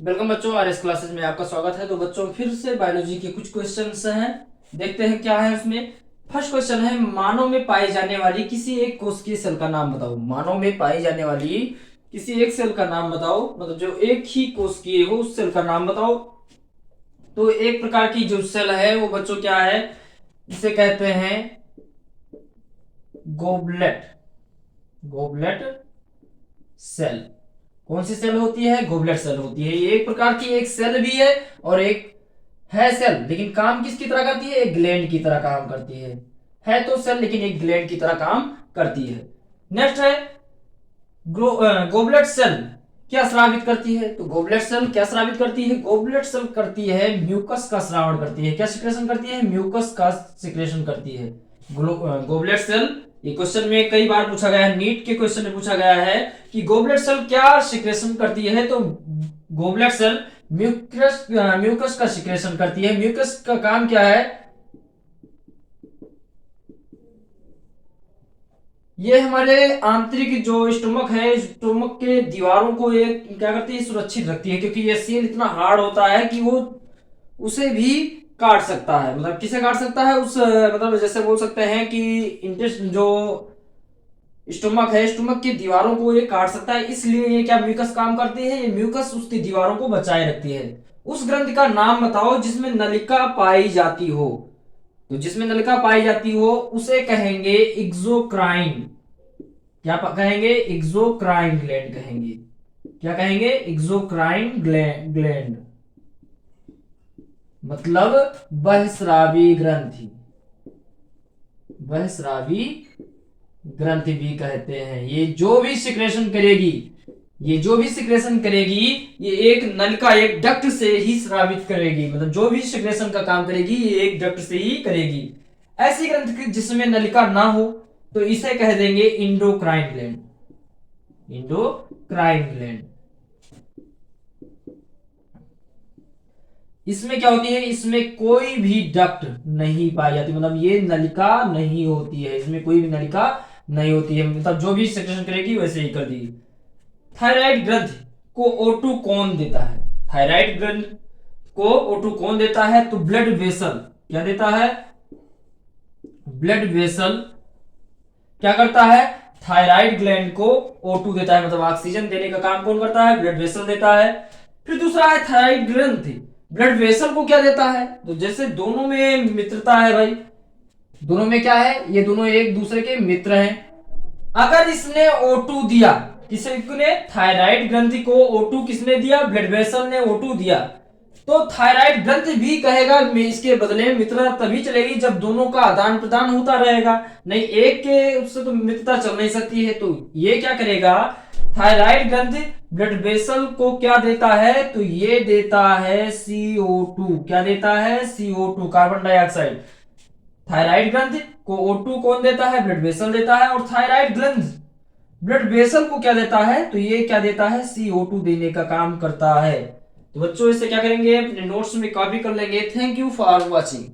Welcome बच्चों, RS classes में आपका स्वागत है। तो बच्चों फिर से बायोलॉजी के कुछ क्वेश्चंस हैं, देखते हैं क्या है उसमें। फर्स्ट क्वेश्चन है, मानव में पाई जाने वाली किसी एक कोशिकीय सेल का नाम बताओ। मानव में पाई जाने वाली किसी एक सेल का नाम बताओ, मतलब जो एक ही कोशिकीय हो उस सेल का नाम बताओ। तो एक प्रकार की जो सेल है वो बच्चों क्या है, इसे कहते हैं गोबलेट। Goblet cell. कौन सी सेल होती है? गोबलेट सेल होती है। ये एक प्रकार की एक सेल भी है और एक है सेल, लेकिन काम किसकी तरह करती है? एक ग्लैंड की तरह काम करती है तो सेल, लेकिन एक ग्लैंड की तरह काम करती है। नेक्स्ट है गोबलेट सेल क्या स्रावित करती है? तो गोबलेट सेल क्या स्रावित करती है? गोबलेट सेल करती है म्यूकस का स्रावण करती है। क्या सिक्रेशन करती है? म्यूकस का सिक्रेशन करती है गोबलेट सेल। ये क्वेश्चन में कई बार पूछा गया है, नीट के क्वेश्चन में पूछा गया है कि गोबलेट सेल क्या सिक्रेशन करती है। तो गोबलेट सेल म्यूकस का सिक्रेशन करती है। म्यूकस का काम क्या है? ये हमारे आंतरिक जो स्टोमक है, स्टोमक के दीवारों को ये क्या करती है? सुरक्षित रखती है, क्योंकि ये सेल इतना हार्ड होता है कि वो उसे भी काट सकता है। मतलब किसे काट सकता है? उस मतलब जैसे बोल सकते हैं कि इंटेस्ट जो स्टोमक है, स्टोमक की दीवारों को ये काट सकता है। इसलिए ये क्या म्यूकस काम करती है? ये म्यूकस उसकी दीवारों को बचाए रखती है। उस ग्रंथि का नाम बताओ जिसमें नलिका पाई जाती हो। तो जिसमें नलिका पाई जाती हो उसे कहेंगे एक्सोक्राइन। क्या कहेंगे? एक्सोक्राइन ग्लैंड कहेंगे। क्या कहेंगे? एक्सोक्राइन ग्लैंड मतलब बहिस्रावी ग्रंथि। बहिस्रावी ग्रंथि भी कहते हैं। ये जो भी सिक्रेशन करेगी, ये जो भी सिक्रेशन करेगी, ये एक नलिका, एक डक्ट से ही स्रावित करेगी। मतलब जो भी सिक्रेशन का काम करेगी ये एक डक्ट से ही करेगी। ऐसी ग्रंथि जिसमें नलिका ना हो तो इसे कह देंगे इंडोक्राइन ग्लैंड। Endocrine gland. इसमें क्या होती है? इसमें कोई भी डक्ट नहीं पाई जाती, मतलब ये नलिका नहीं होती है, इसमें कोई भी नलिका नहीं होती है। मतलब जो भी सेक्रेशन करेगी वैसे ही कर देगी। थायराइड ग्रंथ को O2 कौन देता है? थायराइड ग्रंथ को O2 कौन देता है? तो ब्लड वेसल। क्या देता है? ब्लड वेसल क्या करता है? थायराइड ग्लैंड को O2 देता है, मतलब ऑक्सीजन देने का काम कौन करता है? ब्लड वेसल देता है। फिर दूसरा है थायराइड ग्रंथि ब्लड वेसल को क्या देता है? तो जैसे दोनों में मित्रता है भाई, दोनों में क्या है? ये दोनों एक दूसरे के मित्र हैं। अगर इसने O2 दिया, किसने? थायराइड ग्रंथि को O2 किसने दिया? ब्लड वेसल ने O2 दिया। तो थायराइड ग्रंथि भी कहेगा इसके बदले में मित्रता तभी चलेगी जब दोनों का आदान प्रदान होता रहेगा, नहीं एक के उससे तो मित्रता चल नहीं सकती है। तो ये क्या करेगा? थायराइड ग्रंथि ब्लड वेसल को क्या देता है? तो ये देता है CO2। क्या देता है? CO2, carbon dioxide. थायराइड ग्रंथि को O2 कौन देता है? ब्लड वेसल देता है। और थायराइड ग्लैंड ब्लड वेसल को क्या देता है? तो ये क्या देता है? CO2 देने का काम करता है। तो बच्चों इसे क्या करेंगे? अपने नोट्स में कॉपी कर लेंगे। Thank you for watching.